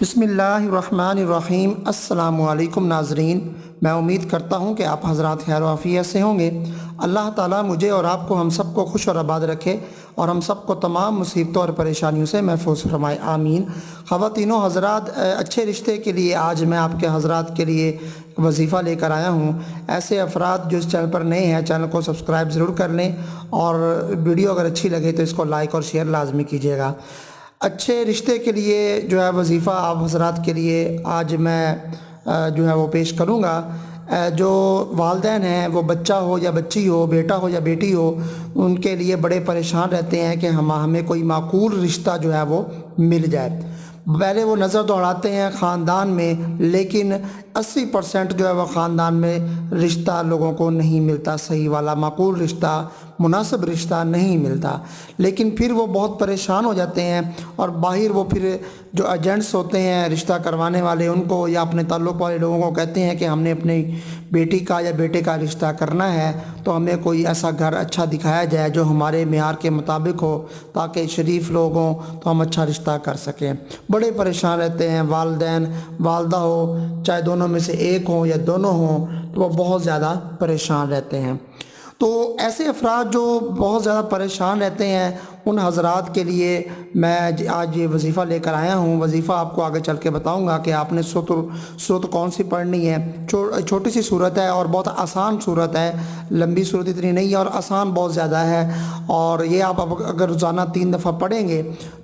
بسم اللہ الرحمن الرحیم۔ السلام علیکم ناظرین، میں امید کرتا ہوں کہ آپ حضرات خیر و عافیت سے ہوں گے۔ اللہ تعالیٰ مجھے اور آپ کو ہم سب کو خوش اور آباد رکھے اور ہم سب کو تمام مصیبتوں اور پریشانیوں سے محفوظ فرمائے، آمین۔ خواتین و حضرات، اچھے رشتے کے لیے آج میں آپ کے حضرات کے لیے وظیفہ لے کر آیا ہوں۔ ایسے افراد جو اس چینل پر نئے ہیں، چینل کو سبسکرائب ضرور کر لیں اور ویڈیو اگر اچھی لگے تو اس کو لائک اور شیئر لازمی کیجیے گا۔ اچھے رشتے کے لیے جو ہے وظیفہ آپ حضرات کے لیے آج میں جو ہے وہ پیش کروں گا۔ جو والدین ہیں، وہ بچہ ہو یا بچی ہو، بیٹا ہو یا بیٹی ہو، ان کے لیے بڑے پریشان رہتے ہیں کہ ہمیں کوئی معقول رشتہ جو ہے وہ مل جائے۔ پہلے وہ نظر دوڑاتے ہیں خاندان میں، لیکن 80% جو ہے وہ خاندان میں رشتہ لوگوں کو نہیں ملتا، صحیح والا معقول رشتہ، مناسب رشتہ نہیں ملتا۔ لیکن پھر وہ بہت پریشان ہو جاتے ہیں اور باہر وہ پھر جو ایجنٹس ہوتے ہیں رشتہ کروانے والے، ان کو یا اپنے تعلق والے لوگوں کو کہتے ہیں کہ ہم نے اپنی بیٹی کا یا بیٹے کا رشتہ کرنا ہے تو ہمیں کوئی ایسا گھر اچھا دکھایا جائے جو ہمارے معیار کے مطابق ہو، تاکہ شریف لوگ ہوں تو ہم اچھا رشتہ کر سکیں۔ بڑے پریشان رہتے ہیں والدین، والدہ ہو، چاہے دونوں میں سے ایک ہوں یا دونوں ہوں، تو وہ بہت زیادہ پریشان رہتے ہیں۔ تو ایسے افراد جو بہت زیادہ پریشان رہتے ہیں، ان حضرات کے لیے میں آج یہ وظیفہ لے کر آیا ہوں۔ وظیفہ آپ کو آگے چل کے بتاؤں گا کہ آپ نے سورت کون سی پڑھنی ہے۔ چھوٹی سی صورت ہے اور بہت آسان صورت ہے، لمبی صورت اتنی نہیں ہے اور آسان بہت زیادہ ہے، اور یہ آپ اگر روزانہ 3 دفعہ پڑھیں گے،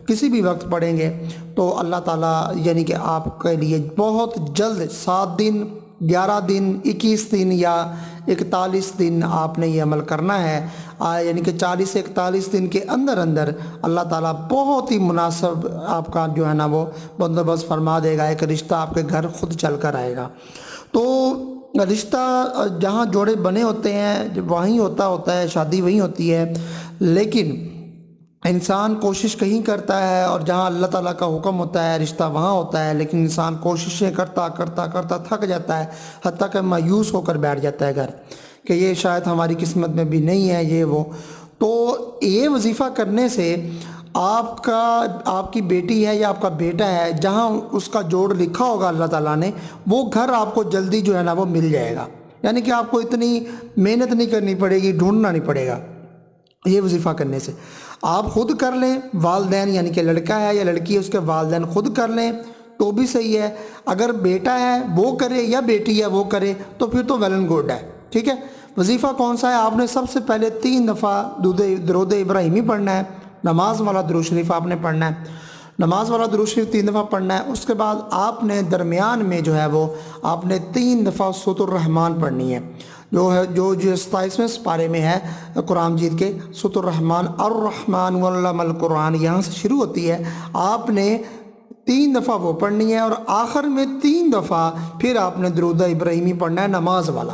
کسی بھی وقت پڑھیں گے، تو اللہ تعالیٰ یعنی کہ آپ کے لیے بہت جلد 7 دن، 11 دن، 21 دن یا 41 دن آپ نے یہ عمل کرنا ہے، یعنی کہ 40 سے 41 دن کے اندر اللہ تعالیٰ بہت ہی مناسب آپ کا جو ہے نا وہ بندوبست فرما دے گا۔ ایک رشتہ آپ کے گھر خود چل کر آئے گا۔ تو رشتہ جہاں جوڑے بنے ہوتے ہیں وہیں ہوتا ہے، شادی وہیں ہوتی ہے، لیکن انسان کوشش کہیں کرتا ہے، اور جہاں اللہ تعالیٰ کا حکم ہوتا ہے رشتہ وہاں ہوتا ہے، لیکن انسان کوششیں کرتا تھک جاتا ہے، حتیٰ کہ مایوس ہو کر بیٹھ جاتا ہے گھر کہ یہ شاید ہماری قسمت میں بھی نہیں ہے، یہ وہ۔ تو یہ وظیفہ کرنے سے آپ کی بیٹی ہے یا آپ کا بیٹا ہے، جہاں اس کا جوڑ لکھا ہوگا اللہ تعالیٰ نے، وہ گھر آپ کو جلدی جو ہے نا وہ مل جائے گا۔ یعنی کہ آپ کو اتنی محنت نہیں کرنی پڑے گی، ڈھونڈنا نہیں پڑے گا۔ یہ وظیفہ کرنے سے آپ خود کر لیں، والدین یعنی کہ لڑکا ہے یا لڑکی ہے اس کے والدین خود کر لیں تو بھی صحیح ہے۔ اگر بیٹا ہے وہ کرے یا بیٹی ہے وہ کرے تو پھر تو ویل اینڈ گڈ ہے، ٹھیک ہے۔ وظیفہ کون سا ہے؟ آپ نے سب سے پہلے 3 دفعہ درود ابراہیمی پڑھنا ہے، نماز والا درود شریف آپ نے پڑھنا ہے، نماز والا درود شریف 3 دفعہ پڑھنا ہے۔ اس کے بعد آپ نے درمیان میں جو ہے وہ آپ نے 3 دفعہ سورۃ الرحمن پڑھنی ہے، جو 27ویں سپارے میں ہے قرآن مجید کے، سورۃ الرحمن، الرحمن علم القرآن، یہاں سے شروع ہوتی ہے۔ آپ نے 3 دفعہ وہ پڑھنی ہے، اور آخر میں 3 دفعہ پھر آپ نے درود ابراہیمی پڑھنا ہے نماز والا،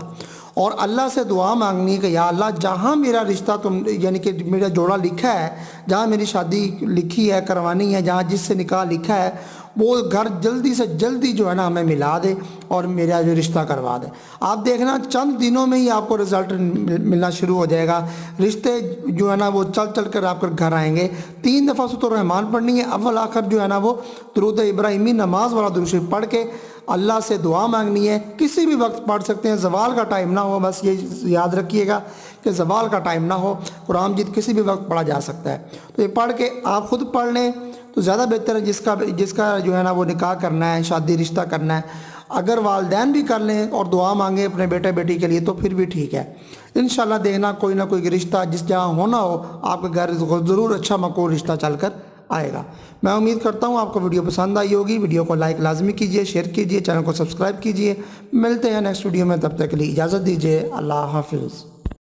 اور اللہ سے دعا مانگنی ہے کہ یا اللہ جہاں میرا رشتہ یعنی کہ میرا جوڑا لکھا ہے، جہاں میری شادی لکھی ہے کروانی ہے، جہاں جس سے نکاح لکھا ہے، وہ گھر جلدی سے جلدی جو ہے نا ہمیں ملا دے اور میرا جو رشتہ کروا دے۔ آپ دیکھنا چند دنوں میں ہی آپ کو رزلٹ ملنا شروع ہو جائے گا، رشتے جو ہے نا وہ چل کر آپ کے گھر آئیں گے۔ 3 دفعہ سورۃ الرحمن پڑھنی ہے، اول آخر جو ہے نا وہ درود ابراہیمی نماز والا درود شریف پڑھ کے اللہ سے دعا مانگنی ہے۔ کسی بھی وقت پڑھ سکتے ہیں، زوال کا ٹائم نہ ہو، بس یہ یاد رکھیے گا کہ زوال کا ٹائم نہ ہو، قرآن مجید کسی بھی وقت پڑھا جا سکتا ہے۔ تو یہ پڑھ کے آپ خود پڑھ لیں تو زیادہ بہتر ہے، جس کا جو ہے نا وہ نکاح کرنا ہے، شادی رشتہ کرنا ہے۔ اگر والدین بھی کر لیں اور دعا مانگیں اپنے بیٹے بیٹی کے لیے تو پھر بھی ٹھیک ہے۔ انشاءاللہ دیکھنا کوئی نہ کوئی رشتہ جس جہاں ہونا ہو آپ کے گھر ضرور اچھا معقول رشتہ چل کر آئے گا۔ میں امید کرتا ہوں آپ کو ویڈیو پسند آئی ہوگی۔ ویڈیو کو لائک لازمی کیجیے، شیئر کیجیے، چینل کو سبسکرائب کیجیے۔ ملتے ہیں نیکسٹ ویڈیو میں، تب تک کے لیے اجازت دیجیے، اللہ حافظ۔